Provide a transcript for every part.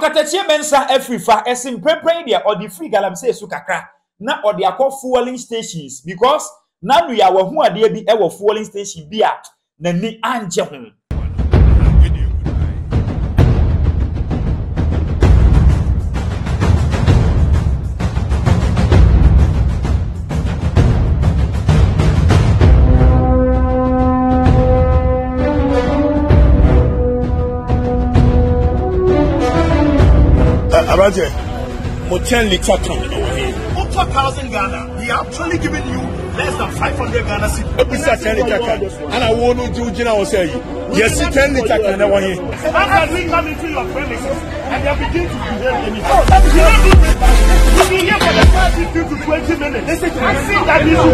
Okatayie Afrifa esim prepare dia or the free galam say su kakra na or the akọ fueling stations because na nu ya wahu ade bi e wo fueling station bi a na ni anje ho. Roger, for 10 liter can over 4,000 Ghana. He actually giving you less than 500 Ghana cedis. It's a 10 liter can. And I won't do Jina say, yes, 10 liter can over here. How can we come into your premises and they begin to behave in it? We've been here for the past 15 to 20 minutes. Listen to me. See that issue.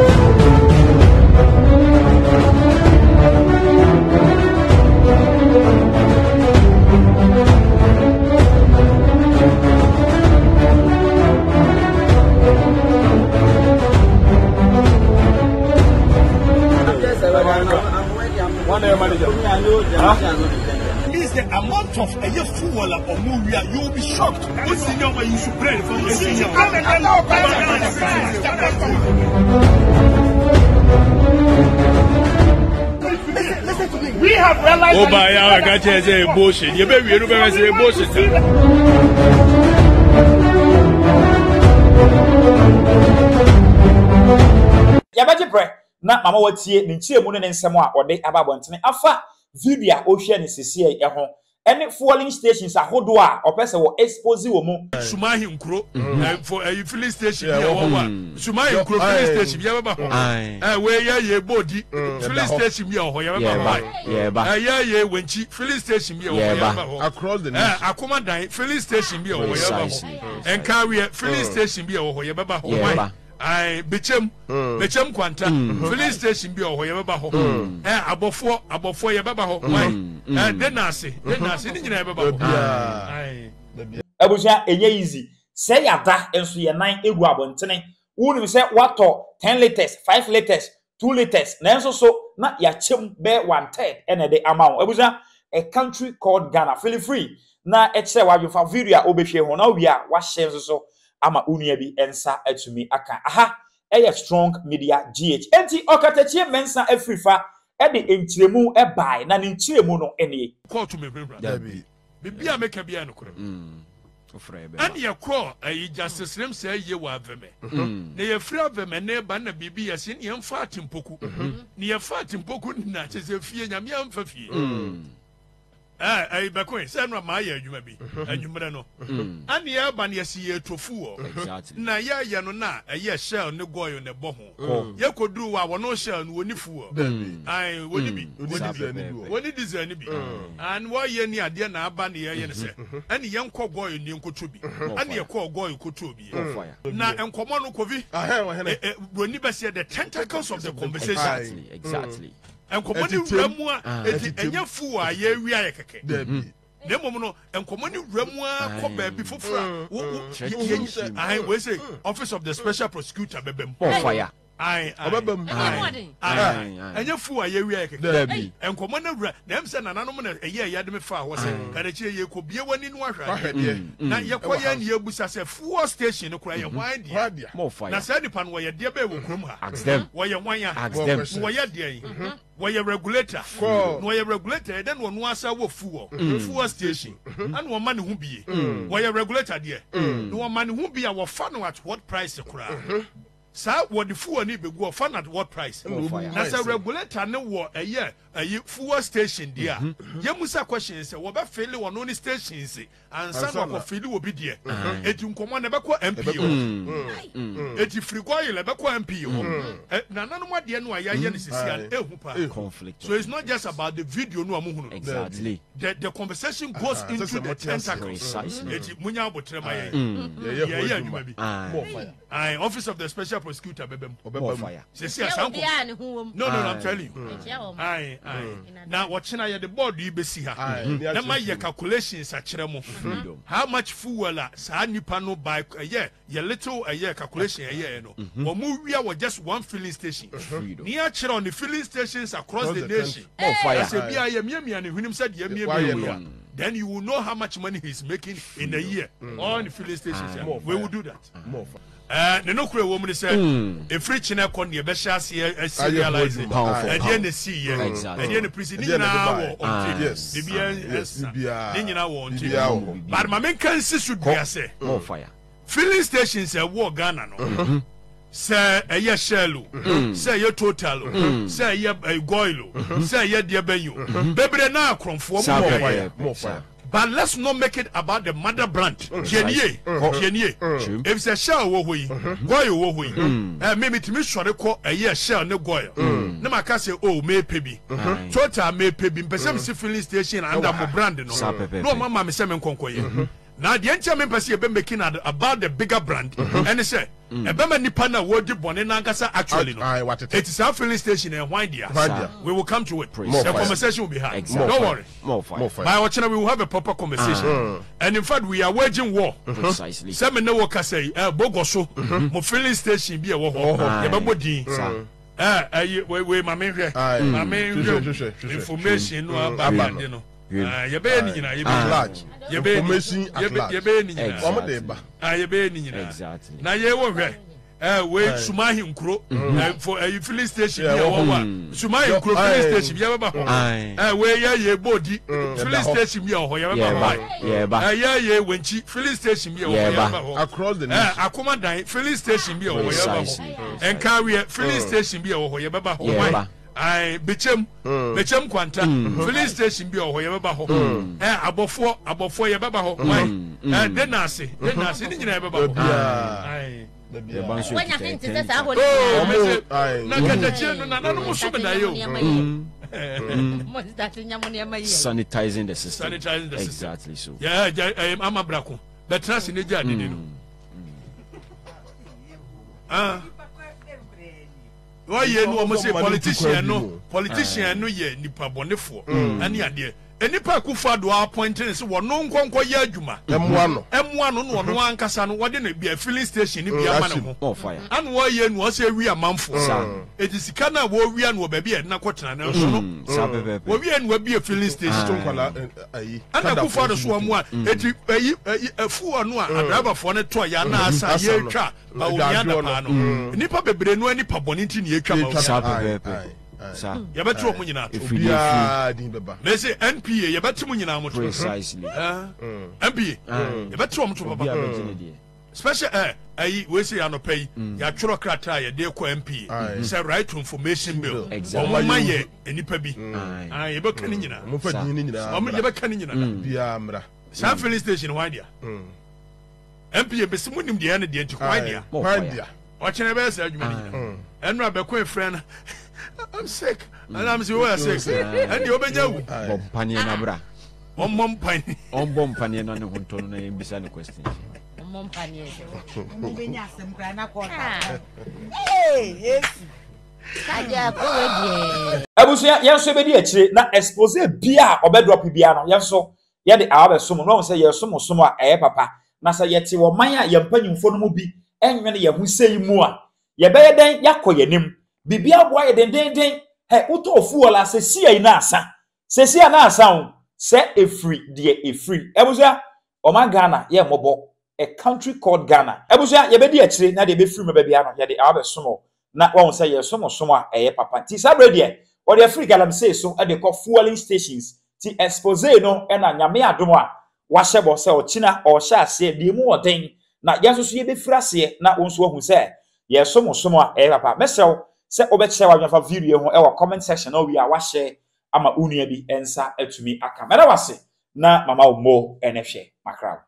Is the amount of a year full or movie, you will be shocked. This is your way you should pray for the senior. Listen to me. We have realized. Oh, by our gadgets, a bullshit. You baby, you better say bullshit. Yabaje pre na mama watie ne ntie mu ne nsem a ode ababontene afa video a ohwe ne sisi e ho ene fueling stations ahodo a opese wo expose wo mu Sumahi nkro for a filling station here one Sumahi nkro filling station here ba we ye body filling station here ho ye ba ye wenchi filling station here ho ba Across the akoma dan filling station here ho ye ba enka we filling station here ho ye ba ho I bechem kwanta filling station bi oho ye beba ho abofo ye beba ho denase ni nyina ye beba ho abuja enye easy say yada enso ye nan egu abontene wonu se wato 10 liters 5 liters 2 liters na enso so na ya chem be 1/3 ene de amount abuja a country called Ghana feel free na eche wa yofa video a obehwe ho na wi a wa share so ama unia bi ensa atumi aka aha eye strong media gh enti Okatayie Afrifa e de enchiremu e bai na ne nchiremu no ene call to me brother bibia meka bia no kure and ye call a justice rem say ye wa veme na ye free veme na ba na bibi yesi ne yemfa atimpoku ne ye fa atimpoku na chese fie nyame yemfa fie Bakwe, send my adwuma bi. Adwumre no. Ani ya ba na yesi ye tofu o. Na ya ye no na ye shell ne Goil ne bo ho. Ye koduru wa wono shell no woni fu o. Ai woni bi. Woni design bi. An wo ye ni ade na aba na ye ne se. Ani ye nkọ Goil ni nkoto bi. Ani ye kọ Goil koto bi. Na enkomo no kovi. Woni be say the tentacles of the conversation. Exactly. And common Ramua, and fu a ye we are keke. Nemono, and common Ramua, Cobe before I will say, Office of the Special Prosecutor, Bebem. Fire. And your fool, ye we are keke. And common Nemson and Anoman a year yadame far was a Karachi, you could be one in Washa. Now your quiet year was a 4 station, cry a wine, more fire. Now, Sadipan, where your dear baby will come. Ask them, why your wine, ask them, why your dear. Why your regulator? No, your regulator, then one was our fool station, and one man who be. Why your regulator, dear? No one man who be our fun at what price a crowd. Sir, what the fool need be go fun at what price? As a regulator, no war a year, a fuel station, dear. Yamusa questions, what about failure on only stations, and some of failure will be dear. It you command a backward MPO. It you free Goil a backward MPO. None of what the NY conflict. So it's not just about the video, no, exactly. The conversation goes into the tentacles. It's Munya Botrema. Yeah, Office of the Special Prosecutor bebem. Fire. No, I'm telling you. Now watching the board you be see her. Now my calculations are cheremo. How much fuel sa nipa no buy a year? Your little a year calculation a year no. Or we are just one filling station. Near chira on the filling stations across the nation. Fire. Then you will know how much money he's making in a year on the filling stations. We will do that. The no clear woman said, a free china con your best chassis, serializing, and then the sea, and then the prison. Yes, but my main concern should be, I say, more fire. Filling stations are war Ghana. Say a year shallow, say your total, say your Goil, say your dear Benyu, baby now from 4 more fire. But let's not make it about the mother brand. If it's a shell, Goil, maybe to me, short a year shell, no Goil. No, I can say, oh, may pay total may pay be, but some filling station under my brand. No, Mamma, Miss Semen Concoy. Now, the entire members here been making about the bigger brand, and they say, a Bama Nipana word Bonenangasa actually. It is our filling station and why dear. We will come to it. The conversation will be had. Don't worry. More fire. By watching, we will have a proper conversation. And in fact, we are waging war. Precisely. Some know what I say, Bogoso, more filling station be a war. We my main information about you know. You be any large. You be exactly. Now you won't we Sumahi Nkro for a filling station. Sumahi Nkro filling station. Where ye body filling station. Yeah, when she filling station. Across the nation. Akuma filling station. And carry filling station. I bechem kwanta filling station bi o ye beba ho abofo ye beba ho then I say ni nyina beba ho when you think that's how na kadachi no na no so be na yo sanitizing the system. Exactly so. Yeah, I'm a brako but trans in the jade no why you know almost a politician no ye nipa bonefo ani ade enipa kufa do appointing so no nkonko ye adwuma emwa no no ankasa no wode na bia filling station ni bia ma ne ho an why ye no say wi amanfo etisika na wo wi an wo ba bia na kotena na so no wo wi an wo bia filling station kwala ayi ana kufa do so amu a eti afu anu a driver for ne to ya na asa ye twa ba o ya da pa no nipa bebre no ani pa boni nti ne etwa ma you better talk money now. Let's say NPA, you better money now. Precisely. NPA, you better talk to special we say I no pay. Ya churo krata ya dey ko NPA. Say right to information bill. Exactly. O ma ye enipa bi. You be kan nyina. Mo fa nyina nyina. O me be kan nyina. Bia mra. San filling station why dia? NPA be simunim dia na dia nti why dia? Why dia? O chene be say adwuma nyina. Enra be ko friend. I'm sick. And I'm sick. And you obey you. Bompani and Abra. On Mompani. On Bompani and on Honton and beside the question. Mompani. Yes. Abusia yenso be di akire na expose bia obedrop bia no yenso ye de awe som no say ye som a papa na say yete wo man a ye mpanyimfo no mu bi enwene ye hu sei mu a ye be ye den yakoye nim bibia boa ye den he uto ofuo la se sia na asa se sia na asa o se efri de efri abusia o man Ghana ye mobo a country called Ghana abusia ye be di akire na de be free me ba bia no ye de awe som na won say ye som a papa ti sabre de o de free galam say so e de call fueling stations ti expose no e na nyame adom a wa hyebo say o china o hya ase de mu oden na yenso so ye be frase na won so hu say ye som a papa mesew se obeche wa nyafa video ho e wa comment section na wi a wa share ama unua bi ensa atumi aka mera wase na mama wo mo enehwe makra